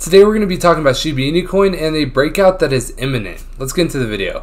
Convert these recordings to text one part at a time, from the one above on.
Today we're going to be talking about Shiba Inu coin and a breakout that is imminent. Let's get into the video.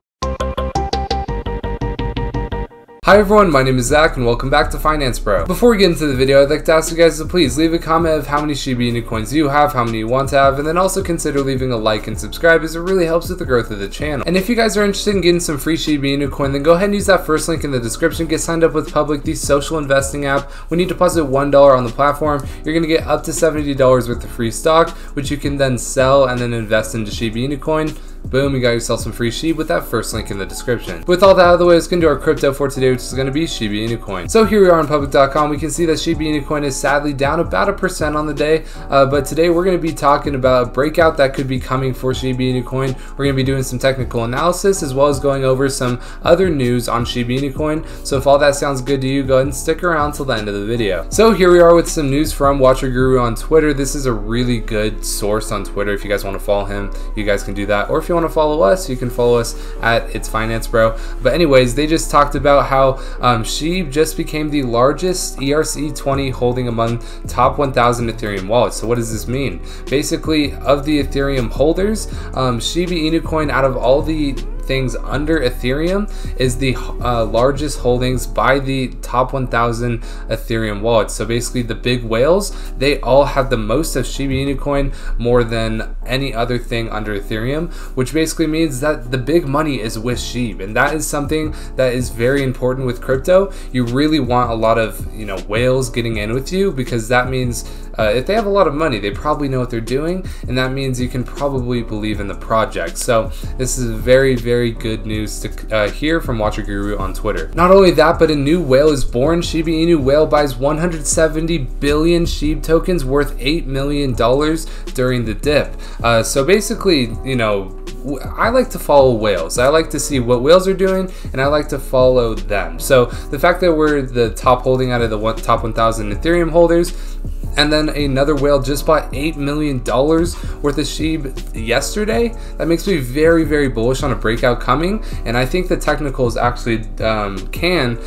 Hi everyone, my name is Zach and welcome back to Finance Bro. Before we get into the video, I'd like to ask you guys to please leave a comment of how many Shiba Inu coins you have, how many you want to have, and then also consider leaving a like and subscribe as it really helps with the growth of the channel. And if you guys are interested in getting some free Shiba Inu coin, then go ahead and use that first link in the description. Get signed up with Public, the social investing app. When you deposit $1 on the platform, you're going to get up to $70 worth of free stock, which you can then sell and then invest into Shiba Inu coin. Boom, you got yourself some free Shib with that first link in the description. With all that out of the way, let's get into our crypto for today, which is going to be Shiba Inu coin. So here we are on public.com. We can see that Shiba Inu coin is sadly down about 1% on the day, but today we're going to be talking about a breakout that could be coming for Shiba Inu coin. We're going to be doing some technical analysis as well as going over some other news on Shiba Inu coin. So if all that sounds good to you, go ahead and stick around till the end of the video. So here we are with some news from Watcher Guru on Twitter. This is a really good source on Twitter. If you guys want to follow him, you guys can do that. Or if you want to follow us, you can follow us at It's Finance Bro. But anyways, they just talked about how Shib just became the largest ERC20 holding among top 1,000 Ethereum wallets. So what does this mean? Basically, of the Ethereum holders, Shiba Inu coin out of all the things under Ethereum is the largest holdings by the top 1,000 Ethereum wallets. So basically the big whales, they all have the most of Shiba Inu coin more than any other thing under Ethereum, which basically means that the big money is with Shib, and that is something that is very important with crypto. You really want a lot of whales getting in with you, because that means if they have a lot of money, they probably know what they're doing, and that means you can probably believe in the project. So this is very, very good news to hear from Watcher Guru on Twitter. Not only that, but a new whale is born. Shiba Inu whale buys 170 billion Shib tokens worth $8 million during the dip. So basically, I like to follow whales. I like to see what whales are doing, and I like to follow them. So the fact that we're the top holding out of the top 1,000 Ethereum holders, and then another whale just bought $8 million worth of Shib yesterday, that makes me very, very bullish on a breakout coming, and I think the technicals actually can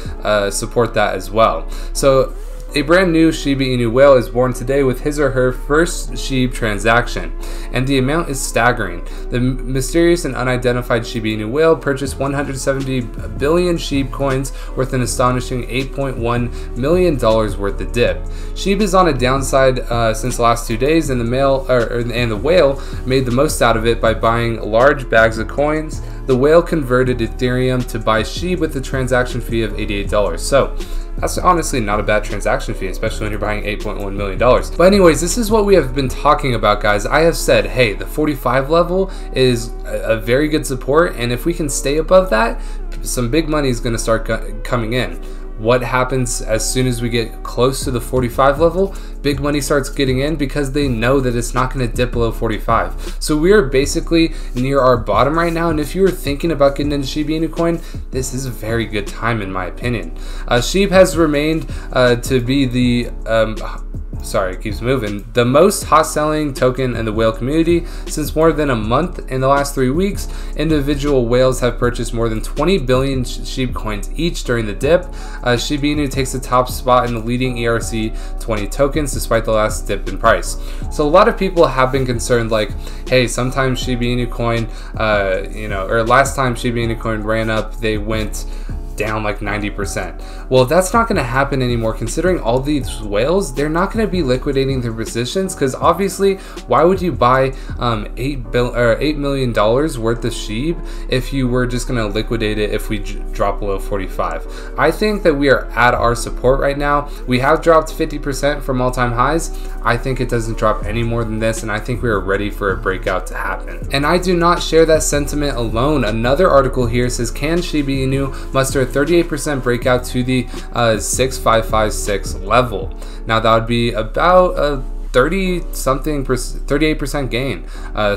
support that as well. So a brand new Shiba Inu whale is born today with his or her first Shib transaction, and the amount is staggering. The mysterious and unidentified Shiba Inu whale purchased 170 billion Shib coins worth an astonishing $8.1 million worth of dip. Shib is on a downside since the last 2 days, and the whale made the most out of it by buying large bags of coins. The whale converted Ethereum to buy Shib with a transaction fee of $88. So that's honestly not a bad transaction fee, especially when you're buying $8.1 million. But anyways, this is what we have been talking about, guys. I have said, hey, the 45 level is a very good support, and if we can stay above that, some big money is going to start coming in. What happens as soon as we get close to the 45 level? Big money starts getting in because they know that it's not going to dip below 45. So we are basically near our bottom right now, and if you were thinking about getting into Shiba Inu coin, this is a very good time in my opinion. Shib has remained to be the it keeps moving, the most hot selling token in the whale community since more than a month. In the last 3 weeks, individual whales have purchased more than 20 billion Shib coins each during the dip. Shiba Inu takes the top spot in the leading ERC20 tokens despite the last dip in price. So a lot of people have been concerned, like, hey, sometimes Shiba Inu coin, or last time Shiba Inu coin ran up, they went down like 90%. Well, that's not going to happen anymore, considering all these whales, they're not going to be liquidating their positions, because obviously, why would you buy $8 million worth of Shib if you were just going to liquidate it if we drop below 45? I think that we are at our support right now. We have dropped 50% from all-time highs. I think it doesn't drop any more than this, and I think we are ready for a breakout to happen. And I do not share that sentiment alone. Another article here says, can Shiba Inu muster a 38% breakout to the 6556 level? Now that would be about a 38% gain.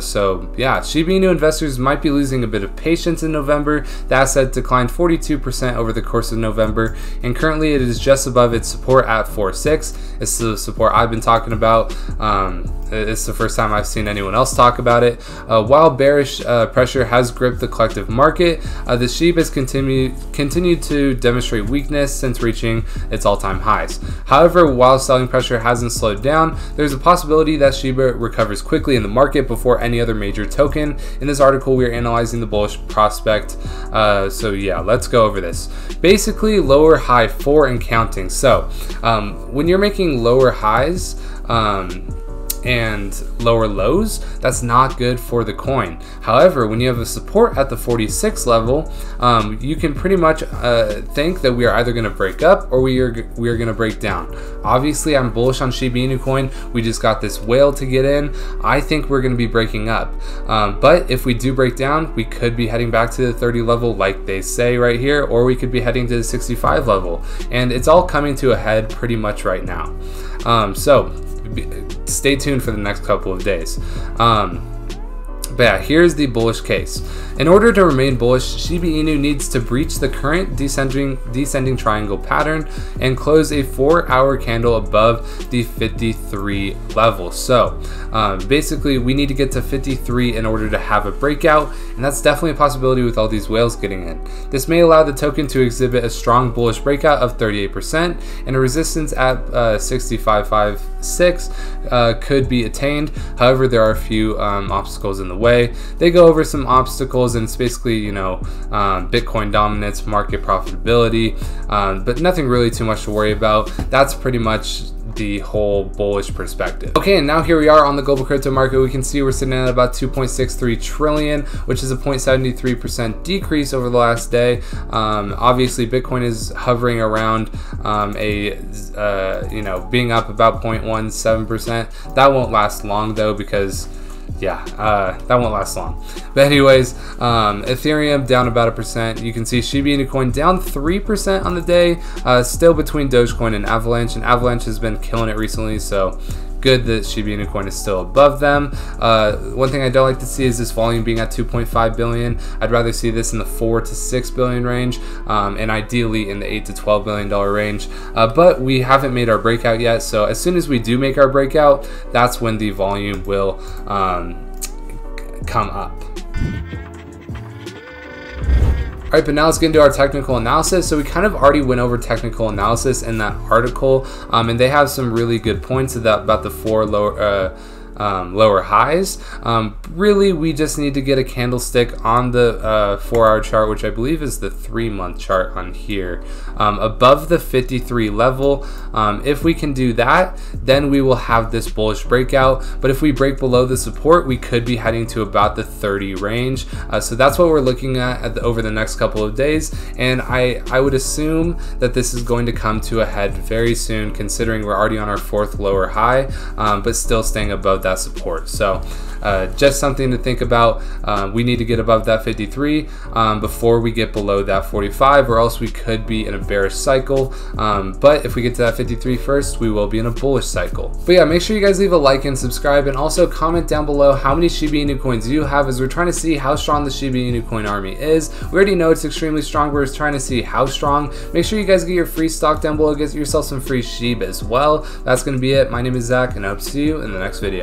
So yeah, Shiba Inu investors might be losing a bit of patience in November. The asset declined 42% over the course of November, and currently it is just above its support at 4.6. It's the support I've been talking about. It's the first time I've seen anyone else talk about it. While bearish pressure has gripped the collective market, the Shib has continued to demonstrate weakness since reaching its all-time highs. However, while selling pressure hasn't slowed down, there's a possibility that Shiba recovers quickly in the market before any other major token. In this article, we're analyzing the bullish prospect. So yeah, let's go over this. Basically, lower high 4 and counting. So when you're making lower highs, and lower lows, that's not good for the coin. However, when you have a support at the 46 level, you can pretty much think that we are either going to break up or we are going to break down. Obviously, I'm bullish on Shiba Inu coin. We just got this whale to get in. I think we're going to be breaking up. But if we do break down, we could be heading back to the 30 level like they say right here, or we could be heading to the 65 level. And it's all coming to a head pretty much right now. So stay tuned for the next couple of days. But yeah, here's the bullish case. In order to remain bullish, Shiba Inu needs to breach the current descending triangle pattern and close a 4-hour candle above the 53 level. So basically, we need to get to 53 in order to have a breakout, and that's definitely a possibility with all these whales getting in. This may allow the token to exhibit a strong bullish breakout of 38%, and a resistance at 65.56 could be attained. However, there are a few obstacles in the way. They go over some obstacles, and it's basically, you know, Bitcoin dominance, market profitability, but nothing really too much to worry about. That's pretty much the whole bullish perspective. Okay, and now here we are on the global crypto market. We can see we're sitting at about 2.63 trillion, which is a 0.73% decrease over the last day. Obviously, Bitcoin is hovering around you know, being up about 0.17%. That won't last long though, because yeah, that won't last long. But anyways, Ethereum down about 1%. You can see Shiba Inu coin down 3% on the day, still between Dogecoin and Avalanche, and Avalanche has been killing it recently, so good that Shiba Inu coin is still above them. One thing I don't like to see is this volume being at 2.5 billion. I'd rather see this in the 4 to 6 billion range, and ideally in the 8 to 12 billion dollar range. But we haven't made our breakout yet, so as soon as we do make our breakout, that's when the volume will come up. Alright, but now let's get into our technical analysis. So we kind of already went over technical analysis in that article, and they have some really good points about the 4 lower highs. Really, we just need to get a candlestick on the 4-hour chart, which I believe is the 3-month chart on here, above the 53 level. If we can do that, then we will have this bullish breakout. But if we break below the support, we could be heading to about the 30 range. So that's what we're looking at over the next couple of days, and I would assume that this is going to come to a head very soon, considering we're already on our 4th lower high, but still staying above that support. So just something to think about. We need to get above that 53 before we get below that 45, or else we could be in a bearish cycle. But if we get to that 53 first, we will be in a bullish cycle. But yeah, make sure you guys leave a like and subscribe, and also comment down below how many Shiba Inu coins you have, as we're trying to see how strong the Shiba Inu coin army is. We already know it's extremely strong, we're just trying to see how strong. Make sure you guys get your free stock down below, get yourself some free Shib as well. That's going to be it. My name is Zach, and I hope to see you in the next video.